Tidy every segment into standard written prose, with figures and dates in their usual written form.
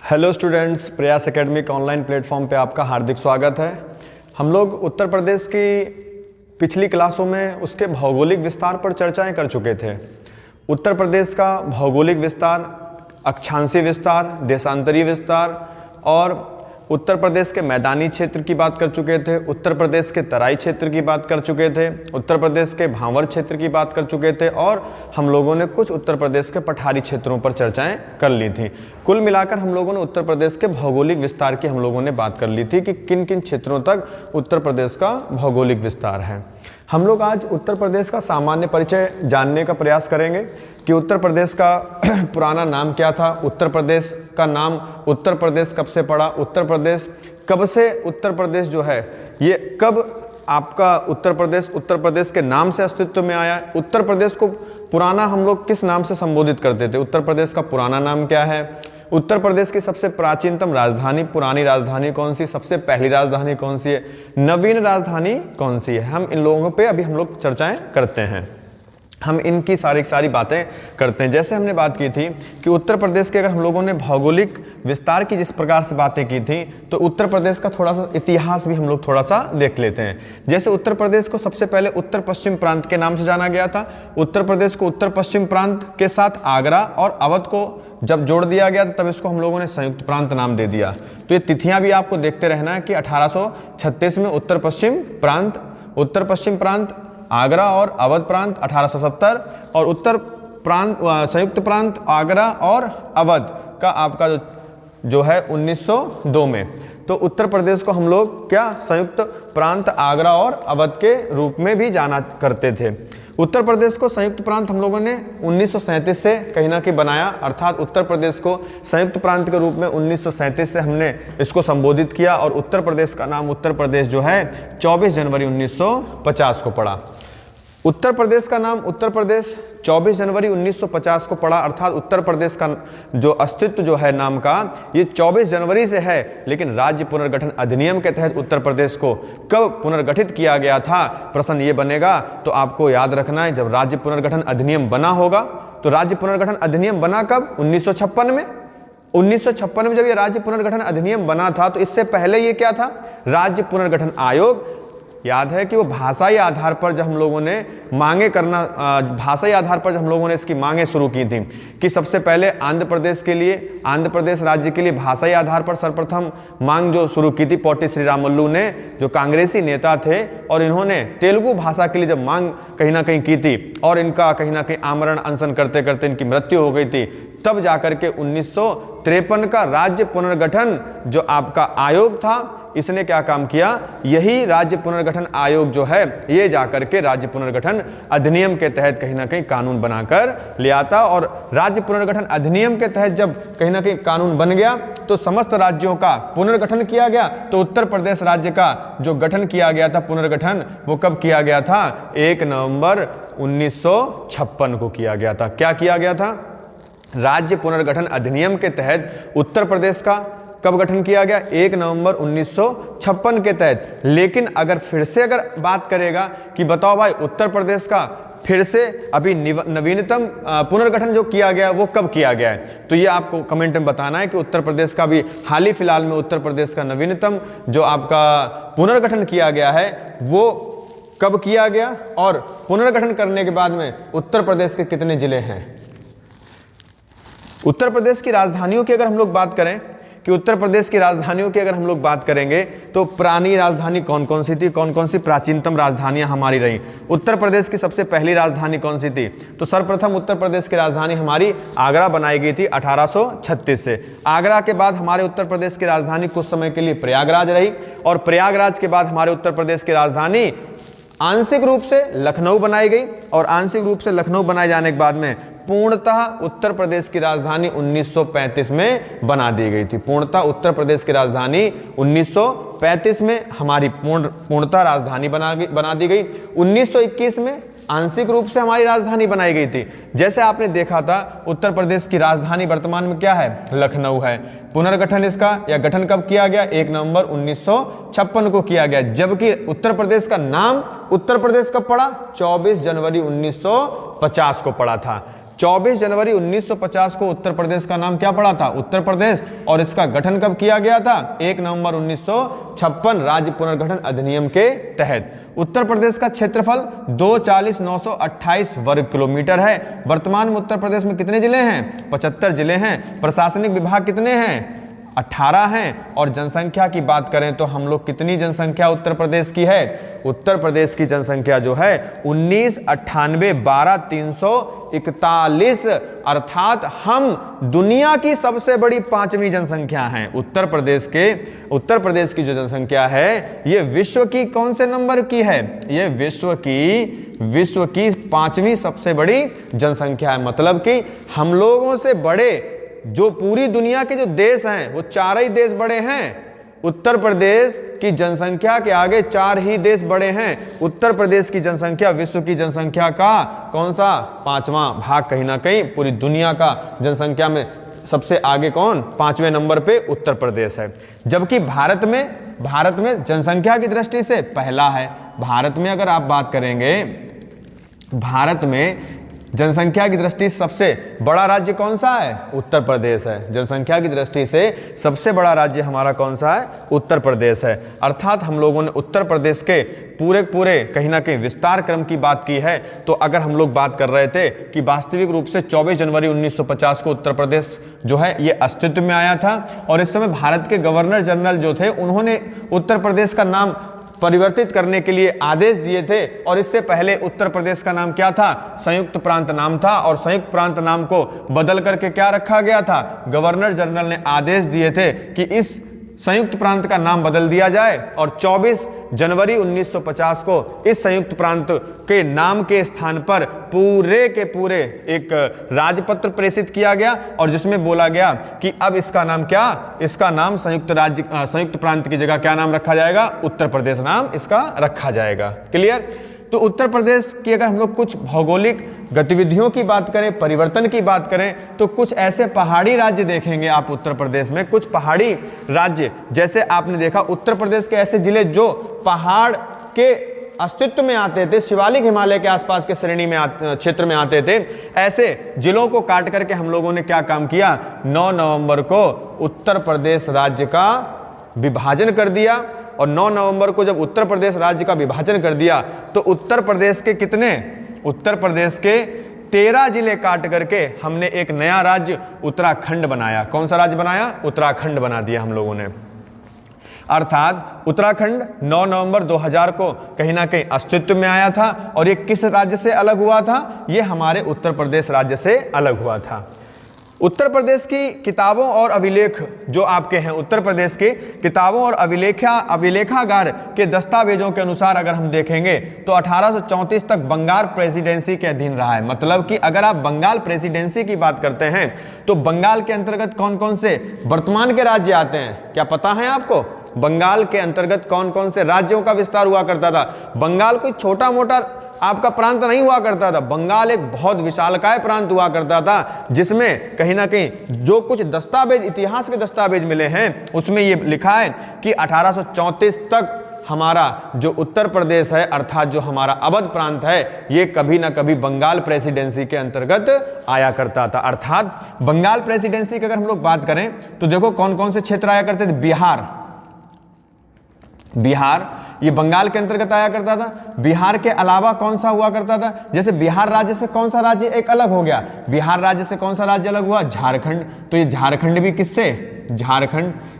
Hello students, प्रयास academic online platform पे आपका हार्दिक स्वागत है। हम लोग उत्तर प्रदेश की पिछली क्लासों में उसके भौगोलिक विस्तार पर चर्चाएं कर चुके थे। उत्तर प्रदेश का भौगोलिक विस्तार, अक्षांशीय विस्तार, देशांतरीय विस्तार और उत्तर प्रदेश के मैदानी क्षेत्र की बात कर चुके थे, उत्तर प्रदेश के तराई क्षेत्र की बात कर चुके थे, उत्तर प्रदेश के भांवर क्षेत्र की बात कर चुके थे और हम लोगों ने कुछ उत्तर प्रदेश के पठारी क्षेत्रों पर चर्चाएं कर ली थी। कुल मिलाकर हम लोगों ने उत्तर प्रदेश के भौगोलिक विस्तार की हम लोगों ने बात कर ली थी कि किन किन क्षेत्रों तक उत्तर प्रदेश का भौगोलिक विस्तार है। हम लोग आज उत्तर प्रदेश का सामान्य परिचय जानने का प्रयास करेंगे कि उत्तर प्रदेश का पुराना नाम क्या था, उत्तर प्रदेश का नाम उत्तर प्रदेश कब से पड़ा, उत्तर प्रदेश कब से उत्तर प्रदेश जो है ये कब आपका उत्तर प्रदेश के नाम से अस्तित्व में आया। उत्तर प्रदेश को पुराना हम लोग किस नाम से संबोधित करते थे, उत्तर प्रदेश का पुराना नाम क्या है, उत्तर प्रदेश की सबसे प्राचीनतम राजधानी, पुरानी राजधानी कौन सी, सबसे पहली राजधानी कौन सी है, नवीन राजधानी कौन सी है। हम इन लोगों पे अभी हम लोग चर्चाएं करते हैं, हम इनकी सारी बातें करते हैं। जैसे हमने बात की थी कि उत्तर प्रदेश के अगर हम लोगों ने भौगोलिक विस्तार की जिस प्रकार से बातें की थी तो उत्तर प्रदेश का थोड़ा सा इतिहास भी हम लोग थोड़ा सा देख लेते हैं। जैसे उत्तर प्रदेश को सबसे पहले उत्तर पश्चिम प्रांत के नाम से जाना गया था। उत्तर प्रदेश को उत्तर पश्चिम प्रांत के साथ आगरा और अवध को जब जोड़ दिया गया तब इसको हम लोगों ने संयुक्त प्रांत नाम दे दिया। तो ये तिथियां भी आपको देखते रहना है कि 1836 में उत्तर पश्चिम प्रांत आगरा और अवध प्रांत 1870 और उत्तर प्रांत संयुक्त प्रांत आगरा और अवध का आपका जो है 1902 में। तो उत्तर प्रदेश को हम लोग क्या संयुक्त प्रांत आगरा और अवध के रूप में भी जाना करते थे। उत्तर प्रदेश को संयुक्त प्रांत हम लोगों ने 1937 से कहीं ना कहीं बनाया, अर्थात उत्तर प्रदेश को संयुक्त प्रांत के रूप में 1937 से हमने इसको संबोधित किया और उत्तर प्रदेश का नाम उत्तर प्रदेश जो है 24 जनवरी 1950 को पड़ा। उत्तर प्रदेश का नाम उत्तर प्रदेश 24 जनवरी 1950 को पड़ा, अर्थात उत्तर प्रदेश का जो अस्तित्व जो है नाम का ये 24 जनवरी से है। लेकिन राज्य पुनर्गठन अधिनियम के तहत उत्तर प्रदेश को कब पुनर्गठित किया गया था, प्रश्न ये बनेगा। तो आपको याद रखना है जब राज्य पुनर्गठन अधिनियम बना होगा तो राज्य पुनर्गठन अधिनियम बना कब, 1956 में। 1956 में जब ये राज्य पुनर्गठन अधिनियम बना था तो इससे पहले ये क्या था, राज्य पुनर्गठन आयोग। याद है कि वो भाषाई आधार पर जब हम लोगों ने मांगे करना, भाषाई आधार पर जब हम लोगों ने इसकी मांगे शुरू की थी कि सबसे पहले आंध्र प्रदेश राज्य के लिए भाषाई आधार पर सर्वप्रथम मांग जो शुरू की थी पोटी श्रीरामुलु ने, जो कांग्रेसी नेता थे, और इन्होंने तेलुगु भाषा के लिए जब मांग कहीं ना कहीं की थी और इनका कहीं ना कहीं आमरण अनशन करते करते इनकी मृत्यु हो गई थी, तब जाकर के 1953 का राज्य पुनर्गठन जो आपका आयोग था इसने क्या काम किया, यही राज्य पुनर्गठन आयोग जो है ये जाकर के राज्य पुनर्गठन अधिनियम के तहत कहीं ना कहीं कानून बनाकर ले आता। और राज्य पुनर्गठन अधिनियम के तहत जब कहीं ना कहीं कानून बन गया तो समस्त राज्यों का पुनर्गठन किया गया। तो उत्तर प्रदेश राज्य का जो गठन किया गया था, पुनर्गठन, वो कब किया गया था, 1 नवंबर 1956 को किया गया था। क्या किया गया था, राज्य पुनर्गठन अधिनियम के तहत उत्तर प्रदेश का कब गठन किया गया, 1 नवंबर 1956 के तहत। लेकिन अगर फिर से बात करेगा कि बताओ भाई उत्तर प्रदेश का फिर से अभी नवीनतम पुनर्गठन जो किया गया वो कब किया गया है, तो ये आपको कमेंट में बताना है कि उत्तर प्रदेश का भी हाल ही फिलहाल में उत्तर प्रदेश का नवीनतम जो आपका पुनर्गठन किया गया है वो कब किया गया और पुनर्गठन करने के बाद में उत्तर प्रदेश के कितने जिले हैं। उत्तर प्रदेश की राजधानियों की अगर हम लोग बात करें कि उत्तर प्रदेश की राजधानियों की अगर हम लोग बात करेंगे तो पुरानी राजधानी कौन कौन सी थी, कौन कौन सी प्राचीनतम राजधानियां हमारी रही। उत्तर प्रदेश की सबसे पहली राजधानी कौन सी थी, तो सर्वप्रथम उत्तर प्रदेश की राजधानी हमारी आगरा बनाई गई थी 1836 से। आगरा के बाद हमारे उत्तर प्रदेश की राजधानी कुछ समय के लिए प्रयागराज रही और प्रयागराज के बाद हमारे उत्तर प्रदेश की राजधानी आंशिक रूप से लखनऊ बनाई गई और आंशिक रूप से लखनऊ बनाए जाने के बाद में पूर्णतः उत्तर प्रदेश की राजधानी 1935 में बना दी गई थी। पूर्णतः उत्तर प्रदेश की राजधानी 1935 में हमारी पूर्णतः राजधानी बना दी गई। 1921 में आंशिक रूप से हमारी राजधानी बनाई गई थी। जैसे आपने देखा था उत्तर प्रदेश की राजधानी वर्तमान में क्या है, लखनऊ है। पुनर्गठन इसका या गठन कब किया गया, 1 नवंबर 1956 को किया गया। जबकि उत्तर प्रदेश का नाम उत्तर प्रदेश कब पड़ा, 24 जनवरी 1950 को पड़ा था। 24 जनवरी 1950 को उत्तर प्रदेश का नाम क्या पड़ा था? उत्तर प्रदेश। और इसका गठन कब किया गया था? 1 नवंबर 1956 राज्य पुनर्गठन अधिनियम के तहत। उत्तर प्रदेश का क्षेत्रफल 240,928 वर्ग किलोमीटर है। वर्तमान में उत्तर प्रदेश में कितने जिले हैं? 75 जिले हैं। प्रशासनिक विभाग कितने हैं? 18 हैं। और जनसंख्या की बात करें तो हम लोग कितनी जनसंख्या उत्तर प्रदेश की है? उत्तर प्रदेश की जनसंख्या जो है 1998,12,341, अर्थात हम दुनिया की सबसे बड़ी 5वीं जनसंख्या हैं। उत्तर प्रदेश की जो जनसंख्या है ये विश्व की कौन से नंबर की है? ये विश्व की 5वीं सबसे बड़ी जनसंख्या है। मतलब कि हम लोगों से बड़े जो पूरी दुनिया के जो देश हैं वो 4 ही देश बड़े हैं। उत्तर प्रदेश की जनसंख्या के आगे 4 ही देश बड़े हैं। उत्तर प्रदेश की जनसंख्या विश्व की जनसंख्या का कौन सा? 5वां भाग कहीं ना कहीं पूरी दुनिया का जनसंख्या में सबसे आगे कौन? 5वें नंबर पे उत्तर प्रदेश है। जबकि भारत में जनसंख्या की दृष्टि से पहला है। भारत में अगर आप बात करेंगे, भारत में जनसंख्या की दृष्टि से सबसे बड़ा राज्य कौन सा है? उत्तर प्रदेश है। जनसंख्या की दृष्टि से सबसे बड़ा राज्य हमारा कौन सा है? उत्तर प्रदेश है। अर्थात हम लोगों ने उत्तर प्रदेश के पूरे कहीं ना कहीं विस्तार क्रम की बात की है। तो अगर हम लोग बात कर रहे थे कि वास्तविक रूप से 24 जनवरी 1950 को उत्तर प्रदेश जो है ये अस्तित्व में आया था, और इस समय भारत के गवर्नर जनरल जो थे उन्होंने उत्तर प्रदेश का नाम परिवर्तित करने के लिए आदेश दिए थे। और इससे पहले उत्तर प्रदेश का नाम क्या था? संयुक्त प्रांत नाम था। और संयुक्त प्रांत नाम को बदल करके क्या रखा गया था? गवर्नर जनरल ने आदेश दिए थे कि इस संयुक्त प्रांत का नाम बदल दिया जाए। और 24 जनवरी 1950 को इस संयुक्त प्रांत के नाम के स्थान पर पूरे के पूरे एक राजपत्र प्रेषित किया गया, और जिसमें बोला गया कि अब इसका नाम क्या? इसका नाम संयुक्त प्रांत की जगह क्या नाम रखा जाएगा? उत्तर प्रदेश नाम इसका रखा जाएगा। क्लियर? तो उत्तर प्रदेश की अगर हम लोग कुछ भौगोलिक गतिविधियों की बात करें, परिवर्तन की बात करें, तो कुछ ऐसे पहाड़ी राज्य देखेंगे आप उत्तर प्रदेश में। कुछ पहाड़ी राज्य, जैसे आपने देखा उत्तर प्रदेश के ऐसे जिले जो पहाड़ के अस्तित्व में आते थे, शिवालिक हिमालय के आसपास के श्रेणी में क्षेत्र में आते थे, ऐसे जिलों को काट करके हम लोगों ने क्या काम किया? 9 नवंबर को उत्तर प्रदेश राज्य का विभाजन कर दिया। और 9 नवंबर को जब उत्तर प्रदेश राज्य का विभाजन कर दिया तो उत्तर प्रदेश के 13 जिले काट करके हमने एक नया राज्य उत्तराखंड बनाया। कौन सा राज्य बनाया? उत्तराखंड बना दिया हम लोगों ने। अर्थात उत्तराखंड 9 नवंबर 2000 को कहीं ना कहीं अस्तित्व में आया था। और ये किस राज्य से अलग हुआ था? ये हमारे उत्तर प्रदेश राज्य से अलग हुआ था। उत्तर प्रदेश की किताबों और अभिलेख जो आपके हैं, उत्तर प्रदेश के किताबों और अभिलेखागार के दस्तावेजों के अनुसार अगर हम देखेंगे तो 1834 तक बंगाल प्रेसिडेंसी के अधीन रहा है। मतलब कि अगर आप बंगाल प्रेसिडेंसी की बात करते हैं तो बंगाल के अंतर्गत कौन कौन से वर्तमान के राज्य आते हैं? क्या पता है आपको? बंगाल के अंतर्गत कौन कौन से राज्यों का विस्तार हुआ करता था? बंगाल कोई छोटा मोटा आपका प्रांत नहीं हुआ करता था। बंगाल एक बहुत विशालकाय प्रांत हुआ करता था, जिसमें कहीं ना कहीं जो कुछ दस्तावेज, इतिहास के दस्तावेज मिले हैं उसमें ये लिखा है कि 1834 तक हमारा जो उत्तर प्रदेश है, अर्थात जो हमारा अवध प्रांत है, ये कभी ना कभी बंगाल प्रेसिडेंसी के अंतर्गत आया करता था। अर्थात बंगाल प्रेसिडेंसी की अगर हम लोग बात करें तो देखो कौन कौन से क्षेत्र आया करते थे। बिहार ये बंगाल के अंतर्गत आया करता था। बिहार के अलावा कौन सा हुआ करता था? जैसे बिहार राज्य से कौन सा राज्य एक अलग हो गया? बिहार राज्य से कौन सा राज्य अलग हुआ? झारखंड। तो ये झारखंड भी किससे?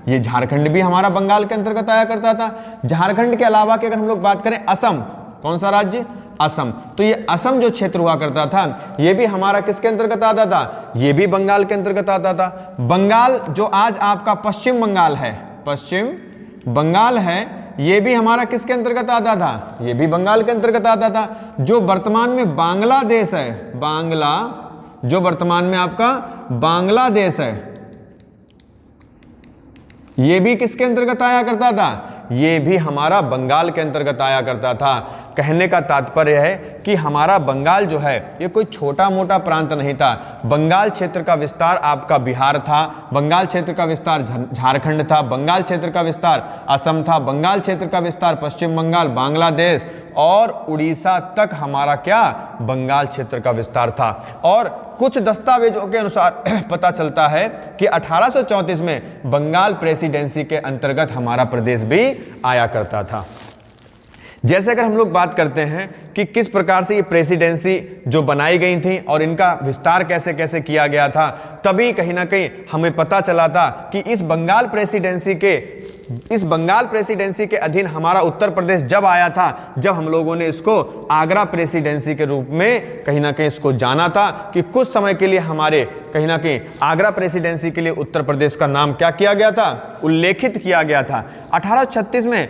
ये झारखंड भी हमारा बंगाल के अंतर्गत आया करता था। झारखंड के अलावा की अगर हम लोग बात करें, असम, कौन सा राज्य? असम। तो ये असम जो क्षेत्र हुआ करता था ये भी हमारा किसके अंतर्गत आता था? ये भी बंगाल के अंतर्गत आता था। बंगाल जो आज आपका पश्चिम बंगाल है, पश्चिम बंगाल है, ये भी हमारा किसके अंतर्गत आता था? ये भी बंगाल के अंतर्गत आता था। जो वर्तमान में बांग्लादेश है, जो वर्तमान में आपका बांग्लादेश है, ये भी किसके अंतर्गत आया करता था? ये भी हमारा बंगाल के अंतर्गत आया करता था। कहने का तात्पर्य है कि हमारा बंगाल जो है ये कोई छोटा मोटा प्रांत नहीं था। बंगाल क्षेत्र का विस्तार आपका बिहार था, बंगाल क्षेत्र का विस्तार झारखंड था, बंगाल क्षेत्र का विस्तार असम था, बंगाल क्षेत्र का विस्तार पश्चिम बंगाल, बांग्लादेश और उड़ीसा तक हमारा क्या बंगाल क्षेत्र का विस्तार था। और कुछ दस्तावेजों के अनुसार पता चलता है कि 1834 में बंगाल प्रेसिडेंसी के अंतर्गत हमारा प्रदेश भी आया करता था। जैसे अगर हम लोग बात करते हैं कि किस प्रकार से ये प्रेसिडेंसी जो बनाई गई थी और इनका विस्तार कैसे कैसे किया गया था, तभी कहीं ना कहीं हमें पता चला था कि इस बंगाल प्रेसिडेंसी के अधीन हमारा उत्तर प्रदेश जब आया था, जब हम लोगों ने इसको आगरा प्रेसिडेंसी के रूप में कहीं ना कहीं इसको जाना था कि कुछ समय के लिए हमारे कहीं ना कहीं आगरा प्रेसिडेंसी के लिए उत्तर प्रदेश का नाम क्या किया गया था, उल्लेखित किया गया था। 1836 में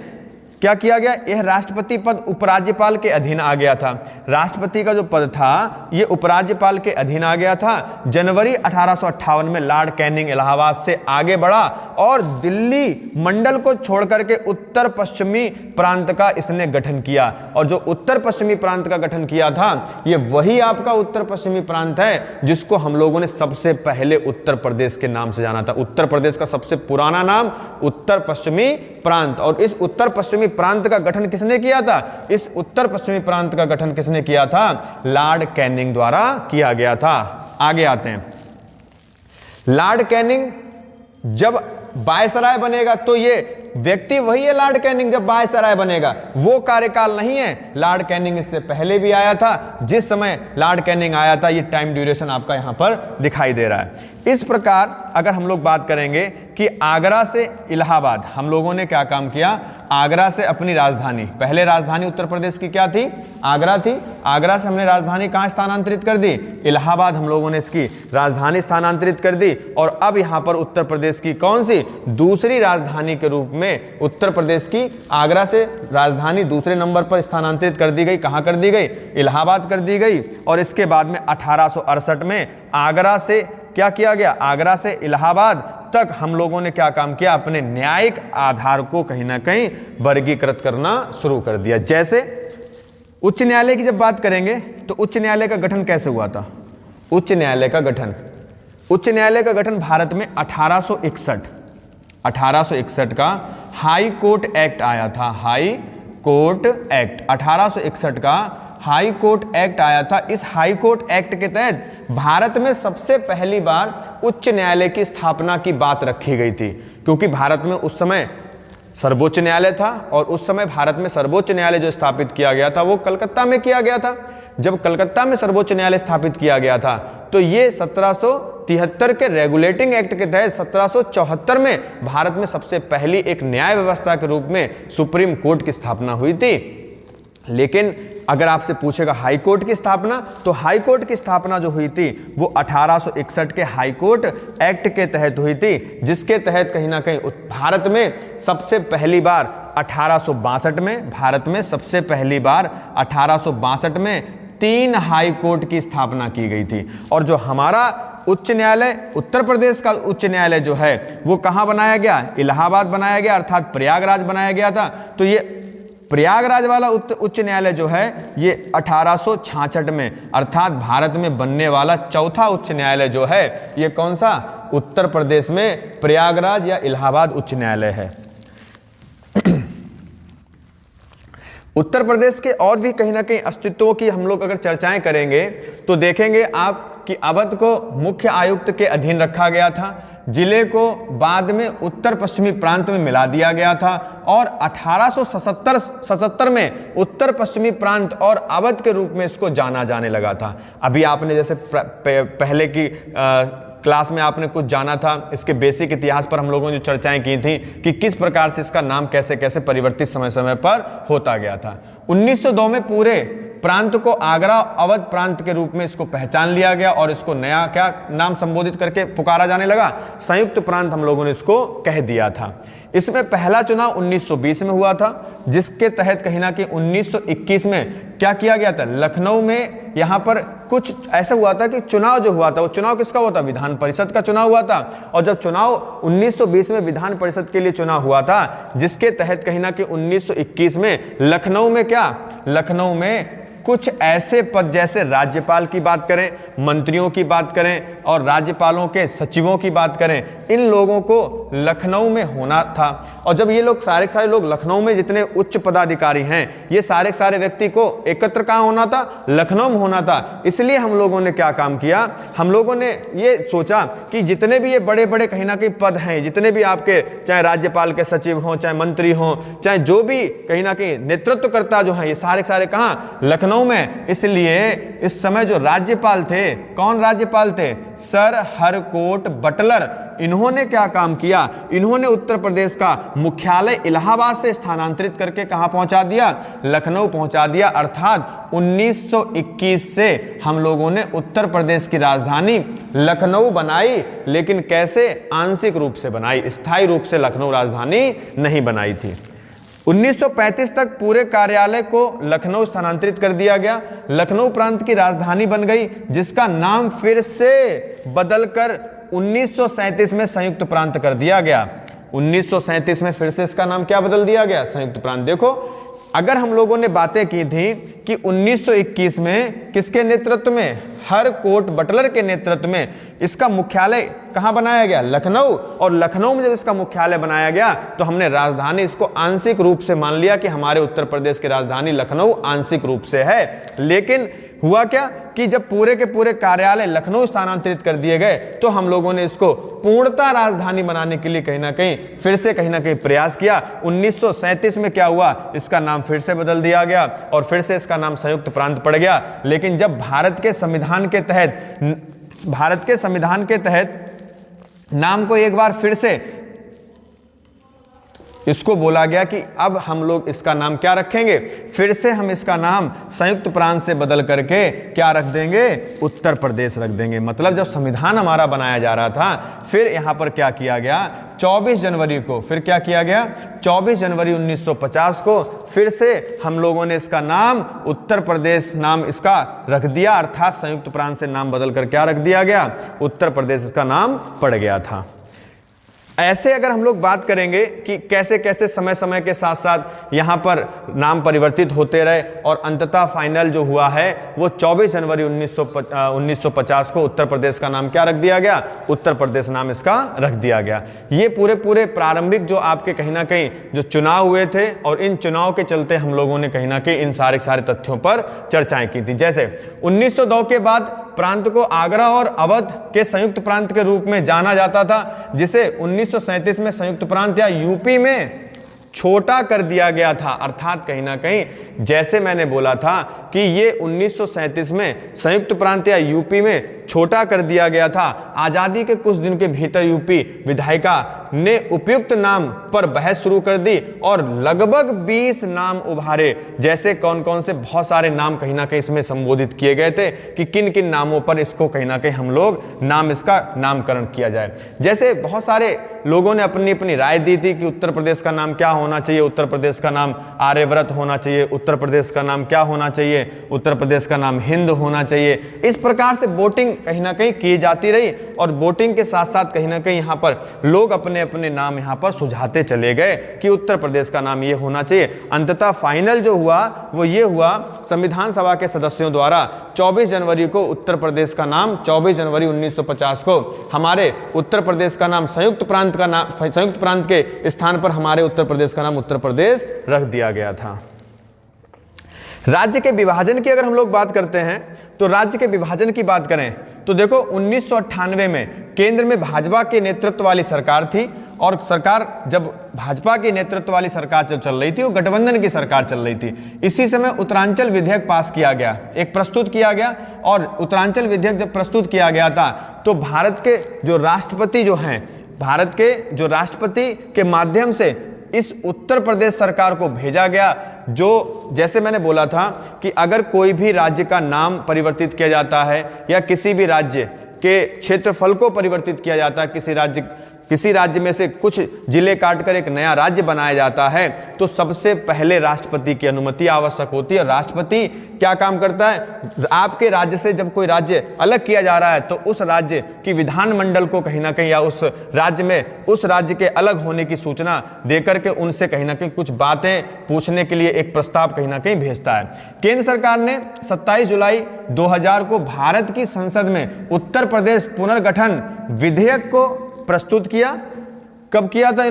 क्या किया गया, यह राष्ट्रपति पद उपराज्यपाल के अधीन आ गया था। राष्ट्रपति का जो पद था ये उपराज्यपाल के अधीन आ गया था। जनवरी 1858 में लॉर्ड कैनिंग इलाहाबाद से आगे बढ़ा और दिल्ली मंडल को छोड़कर के उत्तर पश्चिमी प्रांत का इसने गठन किया। और जो उत्तर पश्चिमी प्रांत का गठन किया था ये वही आपका उत्तर पश्चिमी प्रांत है जिसको हम लोगों ने सबसे पहले उत्तर प्रदेश के नाम से जाना था। उत्तर प्रदेश का सबसे पुराना नाम उत्तर पश्चिमी प्रांत। और इस उत्तर पश्चिमी प्रांत का गठन किसने किया था, इस उत्तर पश्चिमी प्रांत का गठन किसने किया था, लॉर्ड कैनिंग द्वारा किया गया था। आगे आते हैं, लॉर्ड कैनिंग जब वायसराय बनेगा तो ये व्यक्ति वही है लॉर्ड कैनिंग जब वायसराय बनेगा, वो कार्यकाल नहीं है। लॉर्ड कैनिंग इससे पहले भी आया था। जिस समय लॉर्ड कैनिंग आया था ये टाइम ड्यूरेशन आपका यहां पर दिखाई दे रहा है। इस प्रकार अगर हम लोग बात करेंगे कि आगरा से इलाहाबाद हम लोगों ने क्या काम किया, आगरा से अपनी राजधानी, पहले राजधानी उत्तर प्रदेश की क्या थी, आगरा थी। आगरा से हमने राजधानी कहां स्थानांतरित कर दी, इलाहाबाद हम लोगों ने इसकी राजधानी स्थानांतरित कर दी। और अब यहां पर उत्तर प्रदेश की कौन सी दूसरी राजधानी के रूप में उत्तर प्रदेश की आगरा से राजधानी दूसरे नंबर पर स्थानांतरित कर दी गई। कहां कर दी गई, इलाहाबाद कर दी गई। और इसके बाद में 1868 में आगरा से क्या किया गया, आगरा से इलाहाबाद तक हम लोगों ने क्या काम किया, अपने न्यायिक आधार को कहीं ना कहीं वर्गीकृत करना शुरू कर दिया। जैसे उच्च न्यायालय की जब बात करेंगे तो उच्च न्यायालय का गठन कैसे हुआ था, उच्च न्यायालय का गठन भारत में 1861 का हाई कोर्ट एक्ट आया था। हाई कोर्ट एक्ट 1861 का हाई कोर्ट एक्ट आया था। इस हाई कोर्ट एक्ट के तहत भारत में सबसे पहली बार उच्च न्यायालय की स्थापना की बात रखी गई थी, क्योंकि भारत में उस समय सर्वोच्च न्यायालय था और उस समय भारत में सर्वोच्च न्यायालय जो स्थापित किया गया था वो कलकत्ता में किया गया था। जब कलकत्ता में सर्वोच्च न्यायालय स्थापित किया गया था तो ये 1773 के रेगुलेटिंग एक्ट के तहत 1774 में भारत में सबसे पहली एक न्याय व्यवस्था के रूप में सुप्रीम कोर्ट की स्थापना हुई थी। लेकिन अगर आपसे पूछेगा हाई कोर्ट की स्थापना, तो हाई कोर्ट की स्थापना जो हुई थी वो 1861 के हाई कोर्ट एक्ट के तहत हुई थी, जिसके तहत कहीं ना कहीं भारत में सबसे पहली बार 1862 में, भारत में सबसे पहली बार 1862 में 3 हाई कोर्ट की स्थापना की गई थी। और जो हमारा उच्च न्यायालय, उत्तर प्रदेश का उच्च न्यायालय जो है वो कहाँ बनाया गया, इलाहाबाद बनाया गया, अर्थात प्रयागराज बनाया गया था। तो ये प्रयागराज वाला उच्च न्यायालय जो है ये 1866 में, अर्थात भारत में बनने वाला चौथा उच्च न्यायालय जो है ये कौन सा, उत्तर प्रदेश में प्रयागराज या इलाहाबाद उच्च न्यायालय है। उत्तर प्रदेश के और भी कहीं ना कहीं अस्तित्वों की हम लोग अगर चर्चाएं करेंगे तो देखेंगे आप कि अवध को मुख्य आयुक्त के अधीन रखा गया था, जिले को बाद में उत्तर पश्चिमी प्रांत में मिला दिया गया था और 1877 में उत्तर पश्चिमी प्रांत और अवध के रूप में इसको जाना जाने लगा था। अभी आपने जैसे पहले की क्लास में आपने कुछ जाना था, इसके बेसिक इतिहास पर हम लोगों ने जो चर्चाएं की थी कि किस प्रकार से इसका नाम कैसे कैसे परिवर्तित समय समय पर होता गया था। 1902 में पूरे प्रांत को आगरा अवध प्रांत के रूप में इसको पहचान लिया गया और इसको नया क्या नाम संबोधित करके पुकारा जाने लगा, संयुक्त प्रांत हम लोगों ने इसको कह दिया था। इसमें पहला चुनाव 1920 में हुआ था, जिसके तहत कहीं ना कहीं 1921 में क्या किया गया था, लखनऊ में यहाँ पर कुछ ऐसा हुआ था कि चुनाव जो हुआ था वो चुनाव किसका हुआ था, विधान परिषद का चुनाव हुआ था। और जब चुनाव 1920 में विधान परिषद के लिए चुनाव हुआ था, जिसके तहत कहीं ना कहीं 1921 में लखनऊ में कुछ ऐसे पद, जैसे राज्यपाल की बात करें, मंत्रियों की बात करें और राज्यपालों के सचिवों की बात करें, इन लोगों को लखनऊ में होना था। और जब ये लोग सारे लोग लखनऊ में, जितने उच्च पदाधिकारी हैं, ये सारे व्यक्ति को एकत्र कहाँ होना था, लखनऊ में होना था। इसलिए हम लोगों ने क्या काम किया, हम लोगों ने ये सोचा कि जितने भी ये बड़े बड़े कहीं ना कहीं पद हैं, जितने भी आपके चाहे राज्यपाल के सचिव हों, चाहे मंत्री हों, चाहे जो भी कहीं ना कहीं नेतृत्वकर्ता जो हैं, ये सारे कहाँ, लखनऊ में। इसलिए इस समय जो राज्यपाल थे, कौन राज्यपाल थे, सर हरकोट बटलर। इन्होंने क्या काम किया, इन्होंने उत्तर प्रदेश का मुख्यालय इलाहाबाद से स्थानांतरित करके कहां पहुंचा दिया, लखनऊ पहुंचा दिया। अर्थात 1921 से हम लोगों ने उत्तर प्रदेश की राजधानी लखनऊ बनाई, लेकिन कैसे, आंशिक रूप से बनाई, स्थायी रूप से लखनऊ राजधानी नहीं बनाई थी। 1935 तक पूरे कार्यालय को लखनऊ स्थानांतरित कर दिया गया। लखनऊ प्रांत की राजधानी बन गई, जिसका नाम फिर से बदलकर 1937 में संयुक्त प्रांत कर दिया गया। 1937 में फिर से इसका नाम क्या बदल दिया गया, संयुक्त प्रांत। देखो, अगर हम लोगों ने बातें की थी कि 1921 में किसके नेतृत्व में, हरकोट बटलर के नेतृत्व में इसका मुख्यालय कहां बनाया गया, लखनऊ। और लखनऊ में जब इसका मुख्यालय बनाया गया तो हमने राजधानी इसको आंशिक रूप से मान लिया कि हमारे उत्तर प्रदेश की राजधानी लखनऊ आंशिक रूप से है। लेकिन हुआ क्या कि जब पूरे के पूरे कार्यालय लखनऊ स्थानांतरित कर दिए गए तो हम लोगों ने इसको पूर्णतः राजधानी बनाने के लिए कहीं ना कहीं फिर से कहीं ना कहीं प्रयास किया। 1937 में क्या हुआ, इसका नाम फिर से बदल दिया गया और फिर से इसका नाम संयुक्त प्रांत पड़ गया। लेकिन जब भारत के संविधान के तहत नाम को एक बार फिर से इसको बोला गया कि अब हम लोग इसका नाम क्या रखेंगे, फिर से हम इसका नाम संयुक्त प्रांत से बदल करके क्या रख देंगे, उत्तर प्रदेश रख देंगे। मतलब जब संविधान हमारा बनाया जा रहा था, फिर यहां पर क्या किया गया, 24 जनवरी को, फिर क्या किया गया, 24 जनवरी 1950 को फिर से हम लोगों ने इसका नाम उत्तर प्रदेश नाम इसका रख दिया। अर्थात संयुक्त प्रांत से नाम बदल कर क्या रख दिया गया, उत्तर प्रदेश इसका नाम पड़ गया था। ऐसे अगर हम लोग बात करेंगे कि कैसे कैसे समय समय के साथ साथ यहाँ पर नाम परिवर्तित होते रहे और अंततः फाइनल जो हुआ है वो 24 जनवरी 1950 को उत्तर प्रदेश का नाम क्या रख दिया गया, उत्तर प्रदेश नाम इसका रख दिया गया। ये पूरे प्रारंभिक जो आपके कहीं ना कहीं जो चुनाव हुए थे और इन चुनाव के चलते हम लोगों ने कहीं ना कहीं इन सारे तथ्यों पर चर्चाएं की थी। जैसे 1902 के बाद प्रांत को आगरा और अवध के संयुक्त प्रांत के रूप में जाना जाता था, जिसे 1937 में संयुक्त प्रांत या यूपी में छोटा कर दिया गया था। अर्थात कहीं ना कहीं जैसे मैंने बोला था कि ये 1937 में संयुक्त प्रांत या यूपी में छोटा कर दिया गया था। आजादी के कुछ दिन के भीतर यूपी विधायिका ने उपयुक्त नाम पर बहस शुरू कर दी और लगभग 20 नाम उभारे। जैसे कौन कौन से बहुत सारे नाम कहीं ना कहीं इसमें संबोधित किए गए थे कि किन किन नामों पर इसको कहीं ना कहीं हम लोग नाम इसका नामकरण किया जाए। जैसे बहुत सारे लोगों ने अपनी अपनी राय दी थी कि उत्तर प्रदेश का नाम क्या होना चाहिए, उत्तर प्रदेश का नाम आर्यव्रत होना चाहिए, उत्तर प्रदेश का नाम क्या होना चाहिए, उत्तर प्रदेश का नाम हिंद होना चाहिए। इस प्रकार से वोटिंग कहीं ना कहीं की जाती रही और वोटिंग के साथ साथ कहीं ना कहीं यहाँ पर लोग अपने अपने नाम यहाँ पर सुझाते चले गए कि उत्तर प्रदेश का नाम ये होना चाहिए। अंततः फाइनल जो हुआ वो ये हुआ, संविधान सभा के सदस्यों द्वारा 24 जनवरी को उत्तर प्रदेश का नाम, 24 जनवरी 1950 को हमारे उत्तर प्रदेश का नाम संयुक्त प्रांत के स्थान पर हमारे उत्तर प्रदेश का नाम उत्तर प्रदेश रख दिया गया था। राज्य के विभाजन की अगर हम लोग बात करते हैं तो राज्य के विभाजन की बात करें तो देखो 1998 में केंद्र में भाजपा के नेतृत्व वाली सरकार थी और सरकार जब भाजपा के नेतृत्व वाली सरकार जब चल रही थी वो गठबंधन की सरकार चल रही थी। इसी समय उत्तरांचल विधेयक पास किया गया, एक प्रस्तुत किया गया और उत्तरांचल विधेयक जब प्रस्तुत किया गया था तो भारत के जो राष्ट्रपति के माध्यम से इस उत्तर प्रदेश सरकार को भेजा गया। जो जैसे मैंने बोला था कि अगर कोई भी राज्य का नाम परिवर्तित किया जाता है या किसी भी राज्य के क्षेत्रफल को परिवर्तित किया जाता है, किसी राज्य किसी राज्य में से कुछ जिले काटकर एक नया राज्य बनाया जाता है तो सबसे पहले राष्ट्रपति की अनुमति आवश्यक होती है। राष्ट्रपति क्या काम करता है, आपके राज्य से जब कोई राज्य अलग किया जा रहा है तो उस राज्य की विधानमंडल को कहीं ना कहीं या उस राज्य में उस राज्य के अलग होने की सूचना देकर के उनसे कहीं ना कहीं कुछ बातें पूछने के लिए एक प्रस्ताव कहीं ना कहीं भेजता है। केंद्र सरकार ने 27 जुलाई 2000 को भारत की संसद में उत्तर प्रदेश पुनर्गठन विधेयक को प्रस्तुत किया। कब किया था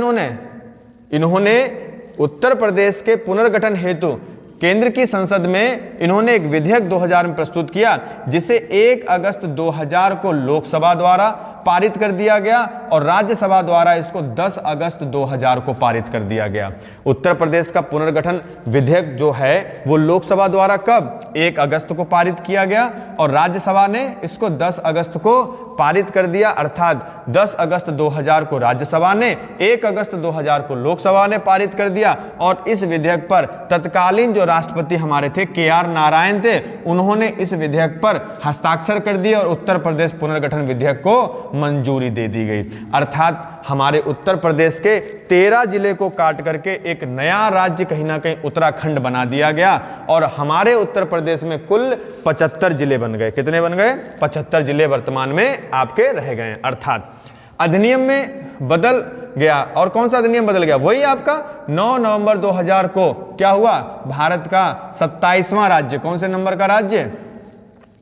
इन्होंने उत्तर प्रदेश के पुनर्गठन हेतु केंद्र की संसद में इन्होंने एक विधेयक 2000 में प्रस्तुत किया, जिसे 1 अगस्त 2000 को लोकसभा द्वारा पारित कर दिया गया और राज्यसभा द्वारा इसको 10 अगस्त 2000 को पारित कर दिया गया। उत्तर प्रदेश का पुनर्गठन विधेयक जो है वो लोकसभा द्वारा कब 1 अगस्त को पारित किया गया और राज्यसभा ने इसको 10 अगस्त को पारित कर दिया, अर्थात 10 अगस्त 2000 को राज्यसभा ने, 1 अगस्त 2000 को लोकसभा ने पारित कर दिया। और इस विधेयक पर तत्कालीन जो राष्ट्रपति हमारे थे KR नारायण थे, उन्होंने इस विधेयक पर हस्ताक्षर कर दिए और उत्तर प्रदेश पुनर्गठन विधेयक को मंजूरी दे दी गई। अर्थात हमारे उत्तर प्रदेश के 13 जिले को काट करके एक नया राज्य कहीं ना कहीं उत्तराखंड बना दिया गया और हमारे उत्तर प्रदेश में कुल 75 जिले बन गए। कितने बन गए? 75 जिले वर्तमान में आपके रह गए। अर्थात अधिनियम में बदल गया। और कौन सा अधिनियम बदल गया? वही आपका 9 नवंबर 2000 को क्या हुआ, भारत का 27वां राज्य, कौन से नंबर का राज्य?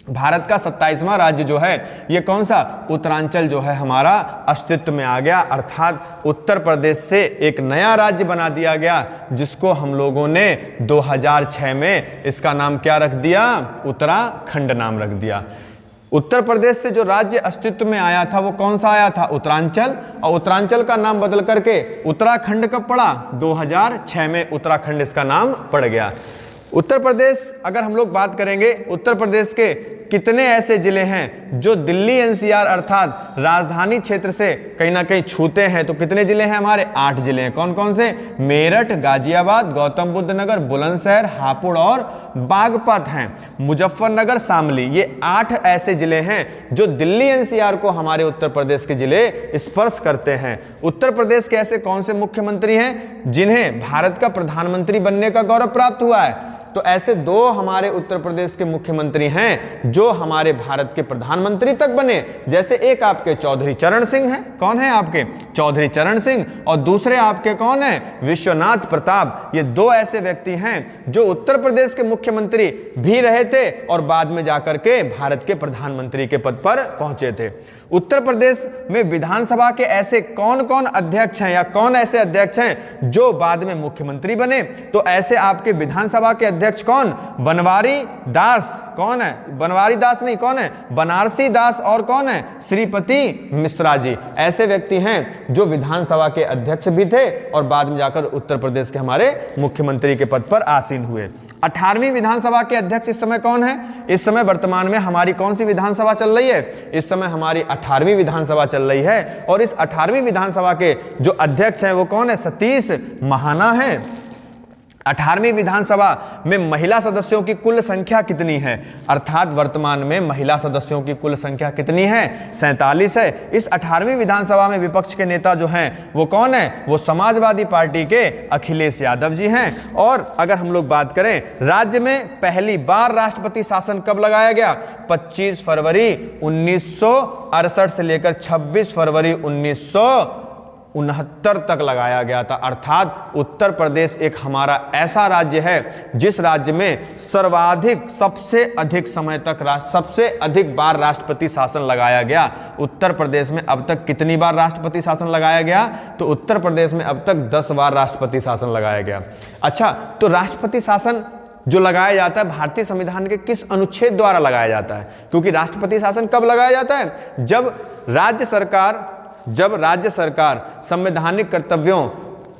भारत का 27वां राज्य जो है ये कौन सा? उत्तरांचल जो है हमारा अस्तित्व में आ गया। अर्थात उत्तर प्रदेश से एक नया राज्य बना दिया गया, जिसको हम लोगों ने 2006 में इसका नाम क्या रख दिया? उत्तराखंड नाम रख दिया। उत्तर प्रदेश से जो राज्य अस्तित्व में आया था वो कौन सा आया था? उत्तरांचल। और उत्तरांचल का नाम बदल करके उत्तराखंड कब पड़ा? 2006 में उत्तराखंड इसका नाम पड़ गया। उत्तर प्रदेश, अगर हम लोग बात करेंगे उत्तर प्रदेश के कितने ऐसे जिले हैं जो दिल्ली NCR अर्थात राजधानी क्षेत्र से कहीं ना कहीं छूते हैं, तो कितने जिले हैं हमारे? 8 जिले हैं। कौन कौन से? मेरठ, गाजियाबाद, गौतम बुद्ध नगर, बुलंदशहर, हापुड़ और बागपत हैं। मुजफ्फरनगर, शामली, ये 8 ऐसे जिले हैं जो दिल्ली NCR को हमारे उत्तर प्रदेश के जिले स्पर्श करते हैं। उत्तर प्रदेश के ऐसे कौन से मुख्यमंत्री हैं जिन्हें भारत का प्रधानमंत्री बनने का गौरव प्राप्त हुआ है? तो ऐसे 2 हमारे उत्तर प्रदेश के मुख्यमंत्री हैं जो हमारे भारत के प्रधानमंत्री तक बने। जैसे एक आपके चौधरी चरण सिंह हैं। कौन है आपके? चौधरी चरण सिंह। और दूसरे आपके कौन है? विश्वनाथ प्रताप। ये 2 ऐसे व्यक्ति हैं जो उत्तर प्रदेश के मुख्यमंत्री भी रहे थे और बाद में जाकर के भारत के प्रधानमंत्री के पद पर पहुंचे थे। उत्तर प्रदेश में विधानसभा के ऐसे कौन कौन अध्यक्ष हैं या कौन ऐसे अध्यक्ष हैं जो बाद में मुख्यमंत्री बने? तो ऐसे आपके विधानसभा के अध्यक्ष कौन? बनवारी दास। कौन है? बनवारी दास नहीं, कौन है? बनारसी दास। और कौन है? श्रीपति मिश्रा जी। ऐसे व्यक्ति हैं जो विधानसभा के अध्यक्ष भी थे और बाद में जाकर उत्तर प्रदेश के हमारे मुख्यमंत्री के पद पर आसीन हुए। 18वीं विधानसभा के अध्यक्ष इस समय कौन है? इस समय वर्तमान में हमारी कौन सी विधानसभा चल रही है? इस समय हमारी 18वीं विधानसभा चल रही है और इस 18वीं विधानसभा के जो अध्यक्ष हैं वो कौन है? सतीश महाना है। 18वीं विधानसभा में महिला सदस्यों की कुल संख्या कितनी है? अर्थात वर्तमान में महिला सदस्यों की कुल संख्या कितनी है? 47 है। इस 18वीं विधानसभा में विपक्ष के नेता जो हैं वो कौन है? वो समाजवादी पार्टी के अखिलेश यादव जी हैं। और अगर हम लोग बात करें, राज्य में पहली बार राष्ट्रपति शासन कब लगाया गया? 25 फरवरी 1968 से लेकर 26 फरवरी 1969 तक लगाया गया था। अर्थात उत्तर प्रदेश एक हमारा ऐसा राज्य है जिस राज्य में सर्वाधिक सबसे अधिक समय तक सबसे अधिक बार राष्ट्रपति शासन लगाया गया। उत्तर प्रदेश में अब तक कितनी बार राष्ट्रपति शासन लगाया गया? तो उत्तर प्रदेश में अब तक 10 बार राष्ट्रपति शासन लगाया गया। अच्छा, तो राष्ट्रपति शासन जो लगाया जाता है भारतीय संविधान के किस अनुच्छेद द्वारा लगाया जाता है? क्योंकि राष्ट्रपति शासन कब लगाया जाता है? जब राज्य सरकार संवैधानिक कर्तव्यों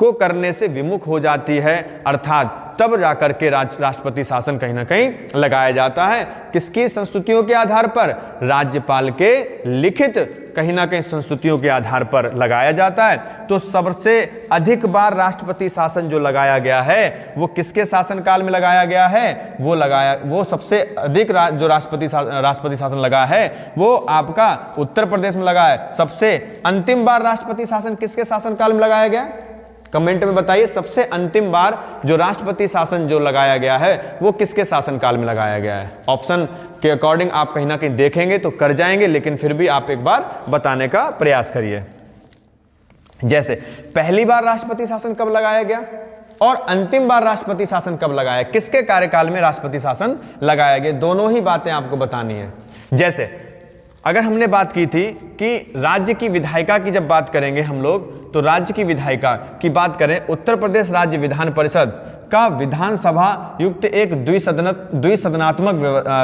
को करने से विमुख हो जाती है, अर्थात तब जाकर के राष्ट्रपति शासन कहीं ना कहीं लगाया जाता है। किसकी संस्तुतियों के आधार पर? राज्यपाल के लिखित कहीं ना कहीं संस्तुतियों के आधार पर लगाया जाता है। तो सबसे अधिक बार राष्ट्रपति शासन जो लगाया गया है वो किसके शासनकाल में लगाया गया है? वो सबसे अधिक जो राष्ट्रपति शासन लगा है वो आपका उत्तर प्रदेश में लगा है। सबसे अंतिम बार राष्ट्रपति शासन किसके शासनकाल में लगाया गया? कमेंट में बताइए। सबसे अंतिम बार जो राष्ट्रपति शासन जो लगाया गया है वो किसके शासनकाल में लगाया गया है? ऑप्शन के अकॉर्डिंग आप कहीं ना कहीं देखेंगे तो कर जाएंगे, लेकिन फिर भी आप एक बार बताने का प्रयास करिए। जैसे पहली बार राष्ट्रपति शासन कब लगाया गया और अंतिम बार राष्ट्रपति शासन कब लगाया, किसके कार्यकाल में राष्ट्रपति शासन लगाया गया, दोनों ही बातें आपको बतानी है। जैसे अगर हमने बात की थी कि राज्य की विधायिका की जब बात करेंगे हम लोग, तो राज्य की विधायिका की बात करें, उत्तर प्रदेश राज्य विधान परिषद का विधानसभा युक्त एक द्विसदनात्मक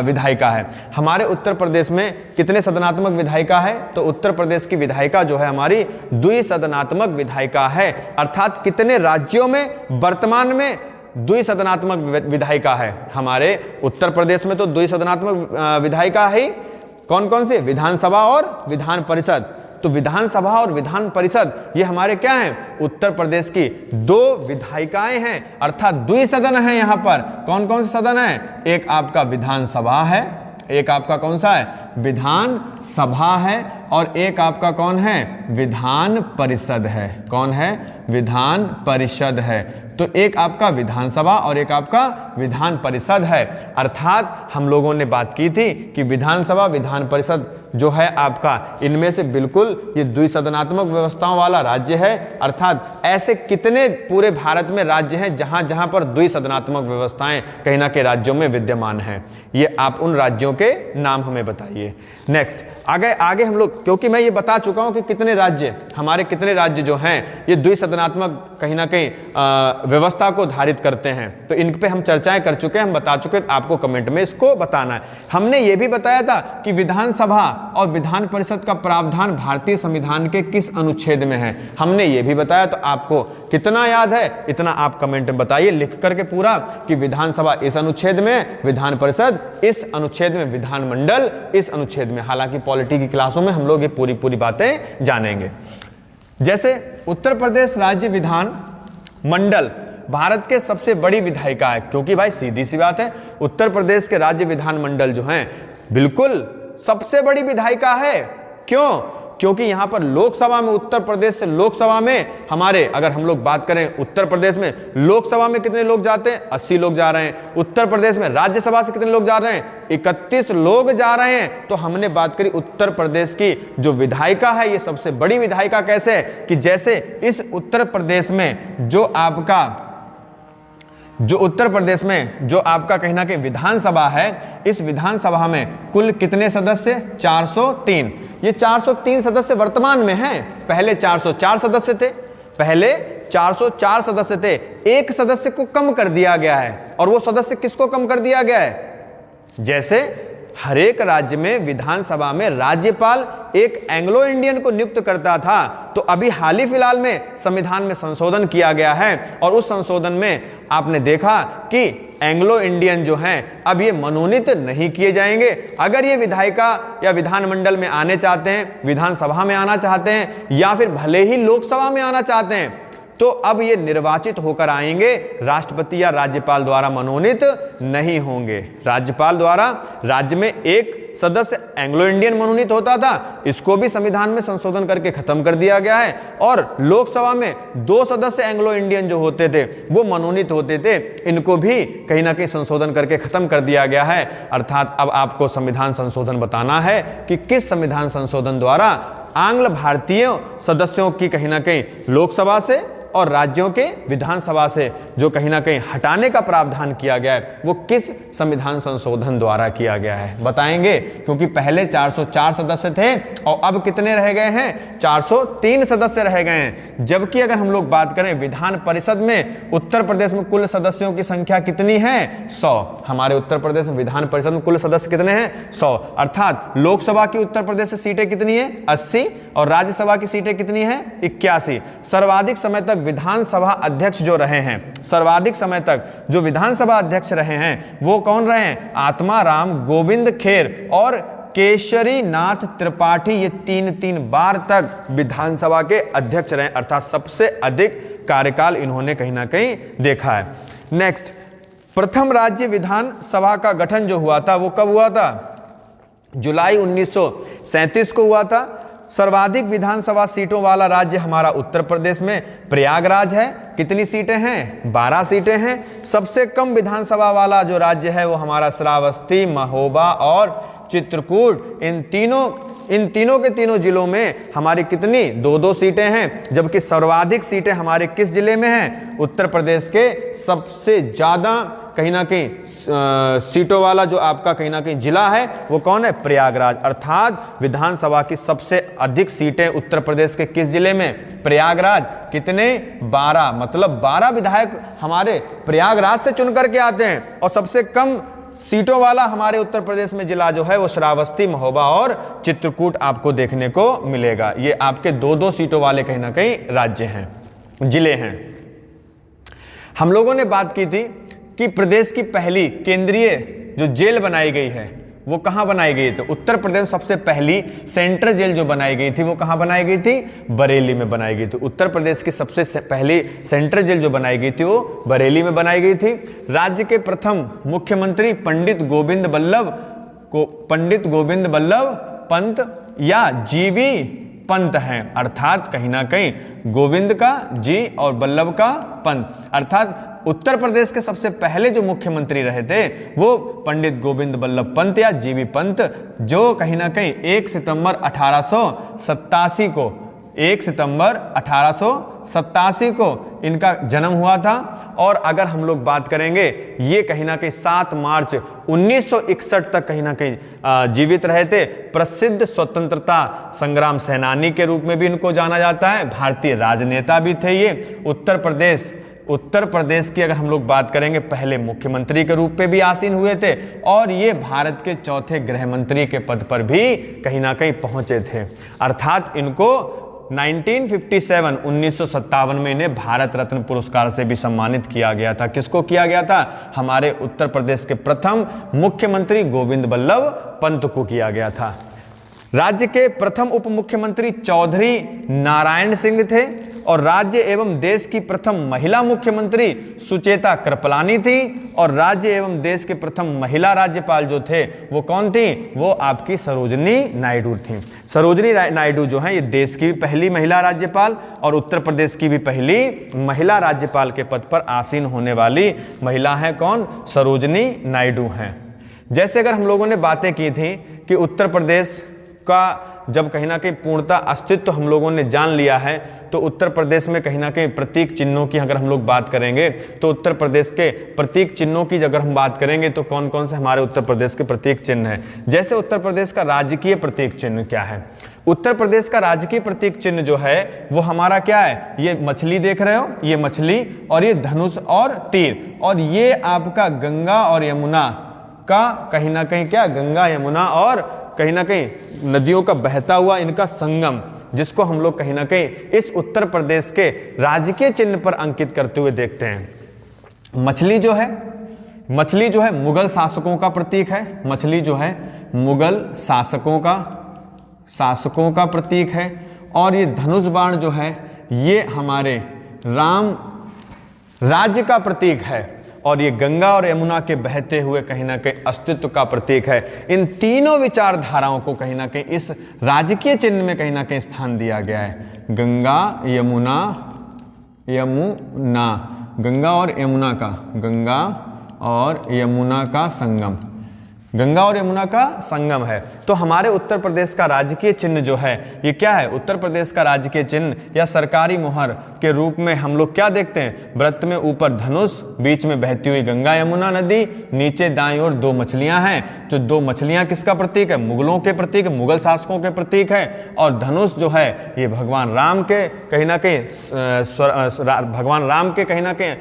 विधायिका है। हमारे उत्तर प्रदेश में कितने सदनात्मक विधायिका है? तो उत्तर प्रदेश की विधायिका जो है हमारी द्विसदनात्मक विधायिका है। अर्थात कितने राज्यों में वर्तमान में द्विसदनात्मक विधायिका है? हमारे उत्तर प्रदेश में तो द्विसदनात्मक विधायिका है। कौन कौन से? विधानसभा और विधान परिषद। तो विधानसभा और विधान परिषद ये हमारे क्या हैं? उत्तर प्रदेश की दो विधायिकाएं हैं, अर्थात द्विसदन है। यहां पर कौन कौन से सदन है? एक आपका विधानसभा है, एक आपका कौन सा है? विधान सभा है, और एक आपका कौन है? विधान परिषद है। कौन है? विधान परिषद है। तो एक आपका विधानसभा और एक आपका विधान परिषद है। अर्थात हम लोगों ने बात की थी कि विधानसभा विधान परिषद जो है आपका, इनमें से बिल्कुल ये द्विसदनात्मक व्यवस्थाओं वाला राज्य है। अर्थात ऐसे कितने पूरे भारत में राज्य हैं जहां जहां पर द्विसदनात्मक व्यवस्थाएं कहीं ना कहीं राज्यों में विद्यमान हैं? ये आप उन राज्यों के नाम हमें बताइए। नेक्स्ट आगे हम लोग, क्योंकि मैं ये बता चुका हूं कि कितने राज्य जो हैं ये द्विसदनात्मक कहीं ना कहीं व्यवस्था को धारित करते हैं, तो इन पे हम चर्चाएं कर चुके हैं, हम बता चुके हैं। आपको कमेंट में इसको बताना है। हमने ये भी बताया था कि विधानसभा और विधान परिषद का प्रावधान भारतीय संविधान के किस अनुच्छेद में है? हमने ये भी बताया। तो आपको कितना याद है इतना आप कमेंट में बताइए लिख करके पूरा, कि विधानसभा इस अनुच्छेद में, विधान परिषद इस अनुच्छेद में, विधानमंडल इस अनुच्छेद में। हालांकि पॉलिटी की क्लासों में हम लोग ये पूरी बातें जानेंगे। जैसे उत्तर प्रदेश राज्य विधान मंडल भारत के सबसे बड़ी विधायिका है, क्योंकि भाई सीधी सी बात है, उत्तर प्रदेश के राज्य विधान मंडल जो हैं बिल्कुल सबसे बड़ी विधायिका है। क्यों? क्योंकि यहां पर लोकसभा में, उत्तर प्रदेश से लोकसभा में हमारे, अगर हम लोग बात करें उत्तर प्रदेश में लोकसभा में कितने लोग जाते हैं? 80 लोग जा रहे हैं। उत्तर प्रदेश में राज्यसभा से कितने लोग जा रहे हैं? 31 लोग जा रहे हैं। तो हमने बात करी उत्तर प्रदेश की जो विधायिका है ये सबसे बड़ी विधायिका कैसे है? कि जैसे इस उत्तर प्रदेश में जो उत्तर प्रदेश में जो आपका कहीं ना कहीं विधानसभा है, इस विधानसभा में कुल कितने सदस्य? 403। ये 403 सदस्य वर्तमान में हैं। पहले 404 सदस्य थे, पहले 404 सदस्य थे। एक सदस्य को कम कर दिया गया है, और वो सदस्य किसको कम कर दिया गया है? जैसे हर एक राज्य में विधानसभा में राज्यपाल एक एंग्लो इंडियन को नियुक्त करता था, तो अभी हाल ही फिलहाल में संविधान में संशोधन किया गया है, और उस संशोधन में आपने देखा कि एंग्लो इंडियन जो हैं अब ये मनोनीत नहीं किए जाएंगे। अगर ये विधायिका या विधानमंडल में आने चाहते हैं, विधानसभा में आना चाहते हैं, या फिर भले ही लोकसभा में आना चाहते हैं, तो अब ये निर्वाचित होकर आएंगे, राष्ट्रपति या राज्यपाल द्वारा मनोनीत नहीं होंगे। राज्यपाल द्वारा राज्य में एक सदस्य एंग्लो इंडियन मनोनीत होता था, इसको भी संविधान में संशोधन करके खत्म कर दिया गया है। और लोकसभा में 2 सदस्य एंग्लो इंडियन जो होते थे वो मनोनीत होते थे, इनको भी कहीं ना कहीं संशोधन करके खत्म कर दिया गया है। अर्थात अब आपको संविधान संशोधन बताना है कि किस संविधान संशोधन द्वारा आंग्ल भारतीय सदस्यों की कहीं ना कहीं लोकसभा से और राज्यों के विधानसभा से जो कहीं ना कहीं हटाने का प्रावधान किया गया है, वो किस संविधान संशोधन द्वारा किया गया है बताएंगे। क्योंकि पहले 404 सदस्य थे और अब कितने रह गए हैं? 403 सदस्य रह गए हैं। जबकि अगर हम लोग बात करें विधान परिषद में, उत्तर प्रदेश में कुल सदस्यों की संख्या कितनी है? 100। हमारे उत्तर प्रदेश में विधान परिषद में कुल सदस्य कितने हैं? 100। अर्थात लोकसभा की उत्तर प्रदेश से सीटें कितनी है? 80, और राज्यसभा की सीटें कितनी है? 81। सर्वाधिक समय तक तक विधानसभा अध्यक्ष जो रहे हैं, सर्वाधिक समय तक जो विधानसभा अध्यक्ष रहे हैं वो कौन रहे हैं? आत्माराम गोविंद खेर और केशरी नाथ त्रिपाठी। ये तीन बार तक विधानसभा के अध्यक्ष रहे, अर्थात सबसे अधिक कार्यकाल इन्होंने कहीं ना कहीं देखा है। नेक्स्ट, प्रथम राज्य विधानसभा का गठन जो हुआ था वो कब हुआ था? जुलाई 1937 को हुआ था। सर्वाधिक विधानसभा सीटों वाला राज्य हमारा उत्तर प्रदेश में प्रयागराज है। कितनी सीटें हैं? 12 सीटें हैं। सबसे कम विधानसभा वाला जो राज्य है वो हमारा श्रावस्ती, महोबा और चित्रकूट। इन तीनों के तीनों जिलों में हमारी कितनी? 2-2 सीटें हैं। जबकि सर्वाधिक सीटें हमारे किस जिले में हैं? उत्तर प्रदेश के सबसे ज्यादा कहीं ना कहीं सीटों वाला जो आपका कहीं ना कहीं जिला है वो कौन है? प्रयागराज। अर्थात विधानसभा की सबसे अधिक सीटें उत्तर प्रदेश के किस जिले में? प्रयागराज। कितने? 12। मतलब 12 विधायक हमारे प्रयागराज से चुन करके आते हैं। और सबसे कम सीटों वाला हमारे उत्तर प्रदेश में जिला जो है वो श्रावस्ती, महोबा और चित्रकूट आपको देखने को मिलेगा। ये आपके 2-2 सीटों वाले कहीं ना कहीं राज्य हैं, जिले हैं। हम लोगों ने बात की थी कि प्रदेश की पहली केंद्रीय जो जेल बनाई गई है वो कहाँ बनाई गई थी? उत्तर प्रदेश में सबसे पहली सेंट्रल जेल जो बनाई गई थी वो कहाँ बनाई गई थी? बरेली में बनाई गई थी। उत्तर प्रदेश की सबसे पहली सेंट्रल जेल जो बनाई गई थी वो बरेली में बनाई गई थी। राज्य के प्रथम मुख्यमंत्री पंडित गोविंद बल्लभ पंत या जीवी पंत हैं। अर्थात कहीं ना कहीं गोविंद का जी और बल्लभ का पंत। अर्थात उत्तर प्रदेश के सबसे पहले जो मुख्यमंत्री रहे थे वो पंडित गोविंद बल्लभ पंत या जीवी पंत, जो कहीं ना कहीं 1 सितंबर 1887 को इनका जन्म हुआ था। और अगर हम लोग बात करेंगे, ये कहीं ना कहीं 7 मार्च 1961 तक कहीं ना कहीं जीवित रहे थे। प्रसिद्ध स्वतंत्रता संग्राम सेनानी के रूप में भी इनको जाना जाता है। भारतीय राजनेता भी थे ये। उत्तर प्रदेश की अगर हम लोग बात करेंगे, पहले मुख्यमंत्री के रूप में भी आसीन हुए थे और ये भारत के चौथे गृह मंत्री के पद पर भी कहीं ना कहीं पहुंचे थे। अर्थात इनको 1957 में इन्हें भारत रत्न पुरस्कार से भी सम्मानित किया गया था। किसको किया गया था? हमारे उत्तर प्रदेश के प्रथम मुख्यमंत्री गोविंद बल्लभ पंत को किया गया था। राज्य के प्रथम उप मुख्यमंत्री चौधरी नारायण सिंह थे और राज्य एवं देश की प्रथम महिला मुख्यमंत्री सुचेता कृपलानी थी। और राज्य एवं देश के प्रथम महिला राज्यपाल जो थे वो कौन थी? वो आपकी सरोजनी नायडू थी। सरोजनी नायडू जो है ये देश की पहली महिला राज्यपाल और उत्तर प्रदेश की भी पहली महिला राज्यपाल के पद पर आसीन होने वाली महिला है। कौन? सरोजनी नायडू हैं। जैसे अगर हम लोगों ने बातें की थी कि उत्तर प्रदेश का जब कहीं ना कहीं पूर्णतः अस्तित्व हम लोगों ने जान लिया है, तो उत्तर प्रदेश में कहीं ना कहीं प्रतीक चिन्हों की अगर हम लोग बात करेंगे तो उत्तर प्रदेश के प्रतीक चिन्हों की अगर हम बात करेंगे तो कौन कौन से हमारे उत्तर प्रदेश के प्रतीक चिन्ह हैं। जैसे उत्तर प्रदेश का राजकीय प्रतीक चिन्ह क्या है? उत्तर प्रदेश का राजकीय प्रतीक चिन्ह जो है वो हमारा क्या है? ये मछली देख रहे हो, ये मछली और ये धनुष और तीर, और ये आपका गंगा और यमुना का कहीं ना कहीं क्या? गंगा यमुना और कहीं ना कहीं नदियों का बहता हुआ इनका संगम, जिसको हम लोग कहीं ना कहीं इस उत्तर प्रदेश के राजकीय चिन्ह पर अंकित करते हुए देखते हैं। मछली जो है मुगल शासकों का प्रतीक है। मछली जो है मुगल शासकों का प्रतीक है। और ये धनुष बाण जो है ये हमारे राम राज्य का प्रतीक है। और ये गंगा और यमुना के बहते हुए कहीं ना कहीं अस्तित्व का प्रतीक है। इन तीनों विचारधाराओं को कहीं ना कहीं इस राजकीय चिन्ह में कहीं ना कहीं स्थान दिया गया है। गंगा और यमुना का संगम है। तो हमारे उत्तर प्रदेश का राजकीय चिन्ह जो है ये क्या है? उत्तर प्रदेश का राजकीय चिन्ह या सरकारी मुहर के रूप में हम लोग क्या देखते हैं? वृत्त में ऊपर धनुष, बीच में बहती हुई गंगा यमुना नदी, नीचे दाईं ओर 2 मछलियां हैं। जो 2 मछलियां किसका प्रतीक है? मुगलों के प्रतीक, मुगल शासकों के प्रतीक है। और धनुष जो है ये भगवान राम के कहीं ना कहीं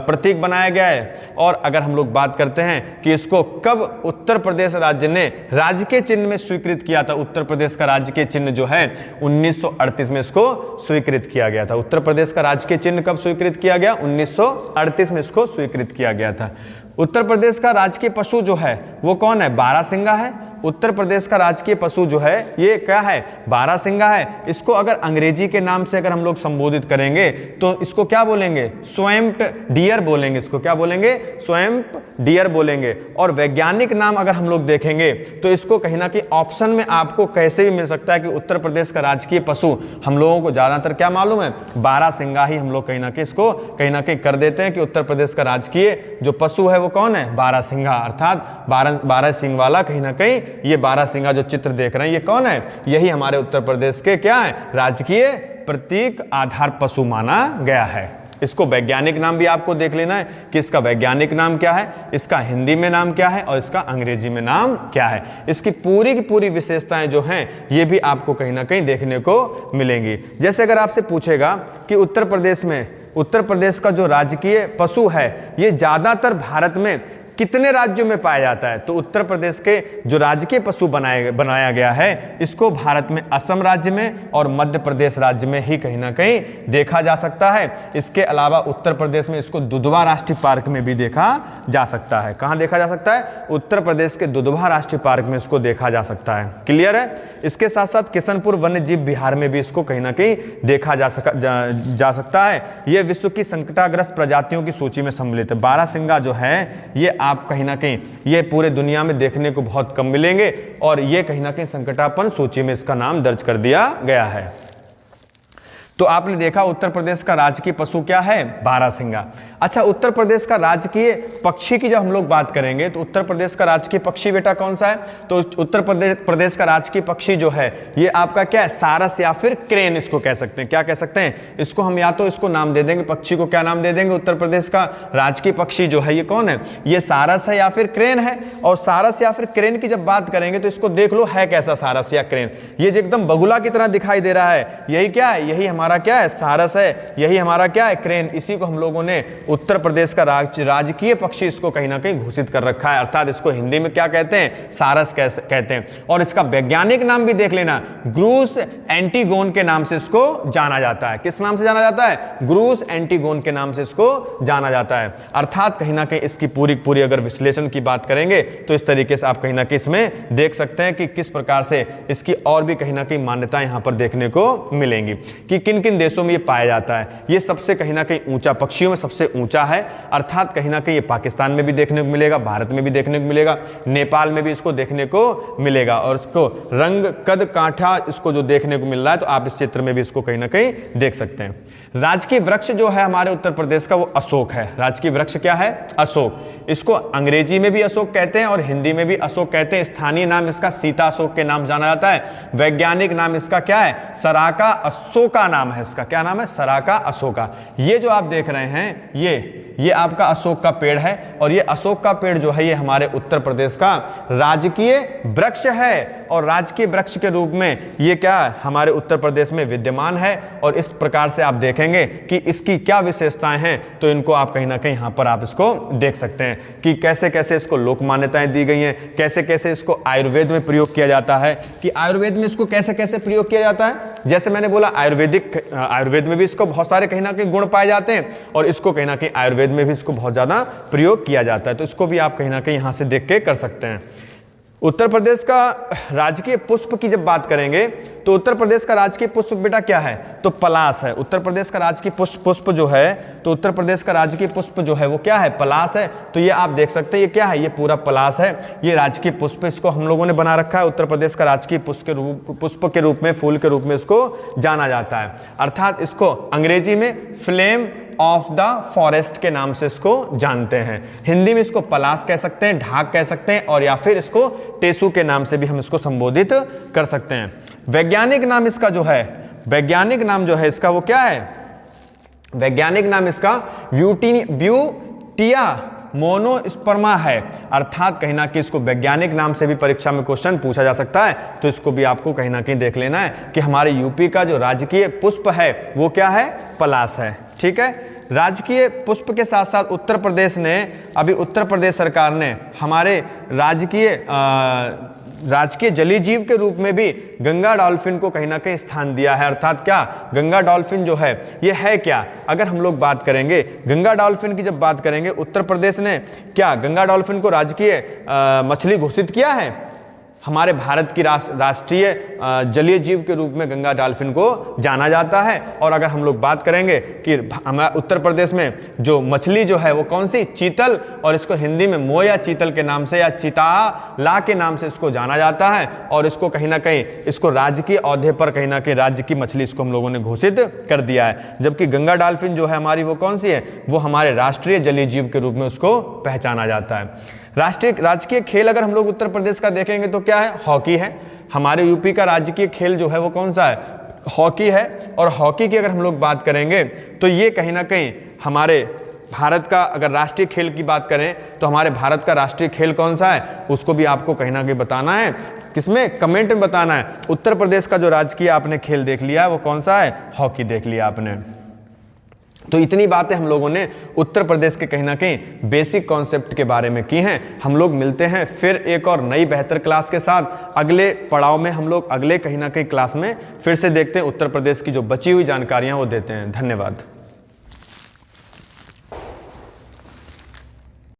प्रतीक बनाया गया है। और अगर हम लोग बात करते हैं कि इसको कब उत्तर प्रदेश राज्य ने राजकीय चिन्ह में स्वीकृत किया था। उत्तर प्रदेश का राजकीय चिन्ह जो है 1938 में इसको स्वीकृत किया गया था। उत्तर प्रदेश का राजकीय चिन्ह कब स्वीकृत किया गया? 1938 में इसको स्वीकृत किया गया था। उत्तर प्रदेश का राजकीय पशु जो है वो कौन है? बारहसिंगा है। उत्तर प्रदेश का राजकीय पशु जो है ये क्या है? बारहसिंगा है। इसको अगर अंग्रेजी के नाम से अगर हम लोग संबोधित करेंगे तो इसको क्या बोलेंगे? स्वैम्प्ड डियर बोलेंगे। इसको क्या बोलेंगे? स्वैम्प डियर बोलेंगे। और वैज्ञानिक नाम अगर हम लोग देखेंगे तो इसको कहीं ना कहीं ऑप्शन में आपको कैसे भी मिल सकता है कि उत्तर प्रदेश का राजकीय पशु हम लोगों को ज्यादातर क्या मालूम है? बारहसिंगा ही हम लोग कहीं ना कहीं इसको कहीं ना कहीं कर देते हैं कि उत्तर प्रदेश का राजकीय जो पशु है वो कौन है? बारहसिंगा, अर्थात बारह सिंग वाला कहीं ना कहीं ये बारहसिंगा जो चित्र देख रहे हैं ये कौन है? यही हमारे उत्तर प्रदेश के क्या है? राजकीय प्रतीक आधार पशु माना गया है। इसको वैज्ञानिक नाम भी आपको देख लेना है कि इसका वैज्ञानिक नाम क्या है, इसका हिंदी में नाम क्या है और इसका अंग्रेजी में नाम क्या है। इसकी पूरी की पूरी विशेषताएं जो हैं ये भी आपको कहीं ना कहीं देखने को मिलेंगी। जैसे अगर आपसे पूछेगा कि उत्तर प्रदेश का जो राजकीय पशु है ये ज्यादातर भारत में कितने राज्यों में पाया जाता है? तो उत्तर प्रदेश के जो राजकीय पशु बनाया गया है इसको भारत में असम राज्य में और मध्य प्रदेश राज्य में ही कहीं ना कहीं देखा जा सकता है। इसके अलावा उत्तर प्रदेश में इसको दुधवा राष्ट्रीय पार्क में भी देखा जा सकता है। कहाँ देखा जा सकता है? उत्तर प्रदेश के दुधवा राष्ट्रीय पार्क में इसको देखा जा सकता है। क्लियर है? इसके साथ साथ किशनपुर वन्य जीव बिहार में भी इसको कहीं ना कहीं देखा जा सकता है। यह विश्व की संकटाग्रस्त प्रजातियों की सूची में सम्मिलित है। बारहसिंगा जो है ये आप कहीं ना कहीं ये पूरे दुनिया में देखने को बहुत कम मिलेंगे और ये कहीं ना कहीं संकटापन्न सूची में इसका नाम दर्ज कर दिया गया है। तो आपने देखा उत्तर प्रदेश का राजकीय पशु क्या है? बारहसिंगा। अच्छा, उत्तर प्रदेश का राजकीय पक्षी की जब हम लोग बात करेंगे तो उत्तर प्रदेश का राजकीय पक्षी बेटा कौन सा है? तो उत्तर प्रदेश का राजकीय पक्षी जो है ये आपका क्या है? सारस या फिर क्रेन इसको कह सकते हैं। क्या कह सकते हैं? इसको हम या तो इसको नाम दे देंगे, पक्षी को क्या नाम दे देंगे? उत्तर प्रदेश का राजकीय पक्षी जो है ये कौन है? ये सारस है या फिर क्रेन है। और सारस या फिर क्रेन की जब बात करेंगे तो इसको देख लो है कैसा सारस या क्रेन? ये जो एकदम बगुला की तरह दिखाई दे रहा है यही क्या है? यही हमारा क्या है? सारस है। यही हमारा क्या है? क्रेन। इसी को हम लोगों ने उत्तर प्रदेश का राजकीय पक्षी इसको कहीं ना कहीं घोषित कर रखा है, अर्थात इसको हिंदी में क्या कहते हैं? सारस कहते हैं। और इसका वैज्ञानिक नाम भी देख लेना, ग्रूस एंटीगोन के नाम से इसको जाना जाता है। किस नाम से जाना जाता है? ग्रूस एंटीगोन के नाम से इसको जाना जाता है। अर्थात कहीं ना कहीं इसकी पूरी अगर विश्लेषण की बात करेंगे तो इस तरीके से आप कहीं ना कहीं इसमें देख सकते हैं कि किस प्रकार से इसकी और भी कहीं ना कहीं मान्यताएं यहां पर देखने को मिलेंगी कि किन किन देशों में ये पाया जाता है। ये सबसे कहीं ना कहीं ऊंचा, पक्षियों में सबसे ऊंचा है। अर्थात कहीं ना कहीं ये पाकिस्तान में भी देखने को मिलेगा, भारत में भी देखने को मिलेगा, नेपाल में भी इसको देखने को मिलेगा। और इसको रंग, कद, कांटा इसको जो देखने को मिल रहा है तो आप इस चित्र में भी इसको कहीं ना कहीं देख सकते हैं। राजकीय वृक्ष जो है हमारे उत्तर प्रदेश का वो अशोक है। राजकीय वृक्ष क्या है? अशोक। इसको अंग्रेजी में भी अशोक कहते हैं और हिंदी में भी अशोक कहते हैं। स्थानीय नाम इसका सीता अशोक के नाम जाना जाता है। वैज्ञानिक नाम इसका क्या है? सराका अशोका नाम है इसका। क्या नाम है? सराका अशोका। ये जो आप देख रहे हैं ये आपका अशोक का पेड़ है और ये अशोक का पेड़ जो है ये हमारे उत्तर प्रदेश का राजकीय वृक्ष है। और राजकीय वृक्ष के रूप में ये क्या हमारे उत्तर प्रदेश में विद्यमान है। और इस प्रकार से आप देखेंगे कि इसकी क्या विशेषताएं हैं तो इनको आप कहीं ना कहीं यहाँ पर आप इसको देख सकते हैं कि कैसे कैसे इसको लोक मान्यताएं दी गई हैं, कैसे कैसे इसको आयुर्वेद में प्रयोग किया जाता है, कि आयुर्वेद में इसको कैसे कैसे प्रयोग किया जाता है। जैसे मैंने बोला आयुर्वेद में भी इसको बहुत सारे कहीं ना कहीं गुण पाए जाते हैं और इसको कहीं ना कहीं आयुर्वेद में भी इसको बहुत ज्यादा प्रयोग किया जाता है। तो इसको भी आप कहीं ना कहीं यहां से देख के कर सकते हैं। उत्तर प्रदेश का राजकीय पुष्प की जब बात करेंगे तो उत्तर प्रदेश का राजकीय पुष्प बेटा क्या है? तो पलाश है। उत्तर प्रदेश का राजकीय पुष्प जो है तो उत्तर प्रदेश का राजकीय पुष्प जो है वो क्या है? पलाश है। तो ये आप देख सकते हैं ये क्या है? ये पूरा पलाश है। ये राजकीय पुष्प इसको हम लोगों ने बना रखा है। उत्तर प्रदेश का राजकीय पुष्प के रूप में, फूल के रूप में इसको जाना जाता है। अर्थात इसको अंग्रेजी में फ्लेम ऑफ द फॉरेस्ट के नाम से इसको जानते हैं। हिंदी में इसको पलाश कह सकते हैं, ढाक कह सकते हैं और या फिर इसको टेसू के नाम से भी हम इसको संबोधित कर सकते हैं। वैज्ञानिक नाम इसका जो है, वैज्ञानिक नाम जो है इसका वो क्या है? वैज्ञानिक नाम इसका ब्यूटिया मोनोस्पर्मा है। अर्थात कहीं ना कहीं इसको वैज्ञानिक नाम से भी परीक्षा में क्वेश्चन पूछा जा सकता है। तो इसको भी आपको कहीं ना कहीं देख लेना है कि हमारे यूपी का जो राजकीय पुष्प है वो क्या है? पलाश है। ठीक है। राजकीय पुष्प के साथ साथ उत्तर प्रदेश ने अभी उत्तर प्रदेश सरकार ने हमारे राजकीय जलीय जीव के रूप में भी गंगा डॉल्फिन को कहीं ना कहीं स्थान दिया है। अर्थात क्या, गंगा डॉल्फिन जो है ये है क्या, अगर हम लोग बात करेंगे गंगा डॉल्फिन की, जब बात करेंगे उत्तर प्रदेश ने क्या गंगा डॉल्फिन को राजकीय मछली घोषित किया है। हमारे भारत की राष्ट्रीय जलीय जीव के रूप में गंगा डॉल्फिन को जाना जाता है। और अगर हम लोग बात करेंगे कि हमारा उत्तर प्रदेश में जो मछली जो है वो कौन सी, चीतल, और इसको हिंदी में मोया चीतल के नाम से या चिताला के नाम से इसको जाना जाता है। और इसको कहीं ना कहीं इसको राजकीय औहदे पर कहीं ना कहीं राज्य की मछली इसको हम लोगों ने घोषित कर दिया है। जबकि गंगा डॉल्फिन जो है हमारी वो कौन सी है, वो हमारे राष्ट्रीय जलीय जीव के रूप में उसको पहचाना जाता है। राजकीय खेल अगर हम लोग उत्तर प्रदेश का देखेंगे तो क्या है, हॉकी है। हमारे यूपी का राजकीय खेल जो है वो कौन सा है, हॉकी है। और हॉकी की अगर हम लोग बात करेंगे तो ये कहीं ना कहीं हमारे भारत का, अगर राष्ट्रीय खेल की बात करें तो हमारे भारत का राष्ट्रीय खेल कौन सा है, उसको भी आपको कहीं ना कहीं बताना है। किसमें, कमेंट में बताना है। उत्तर प्रदेश का जो राजकीय आपने खेल देख लिया है वो कौन सा है, हॉकी देख लिया आपने। तो इतनी बातें हम लोगों ने उत्तर प्रदेश के कहीं ना कहीं बेसिक कॉन्सेप्ट के बारे में की हैं। हम लोग मिलते हैं फिर एक और नई बेहतर क्लास के साथ। अगले पड़ाव में हम लोग अगले कहीं ना कहीं क्लास में फिर से देखते हैं उत्तर प्रदेश की जो बची हुई जानकारियां वो देते हैं। धन्यवाद।